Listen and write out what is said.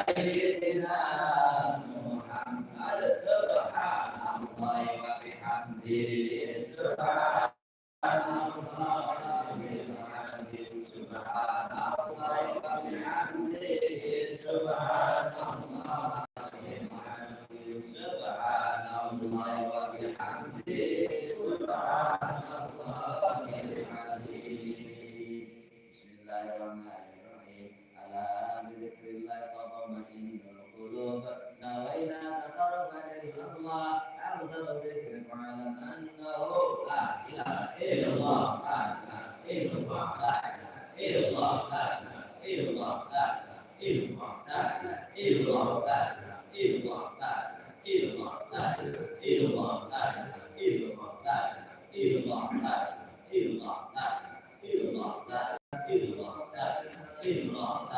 سيدنا محمد سبحان الله وبحمده سبحان الله وبحمده سبحان الله وبحمده سبحان الله وبحمده سبحان الله وبحمده سبحان الله وبحمده بسم الله الرحمن الرحيم ألا بذكر الله تطمئن القلوب نوينا تقربا إلى الله أفضل ذكر واعلم أنه لا إله إلا الله لا إله إلا الله لا إله إلا الله لا إله إلا الله لا إله إلا الله لا إله إلا الله لا إله إلا الله لا إله إلا الله لا إله إلا الله لا إله إلا الله لا إله إلا الله لا إله إلا الله لا إله إلا الله لا إله إلا الله لا إله إلا الله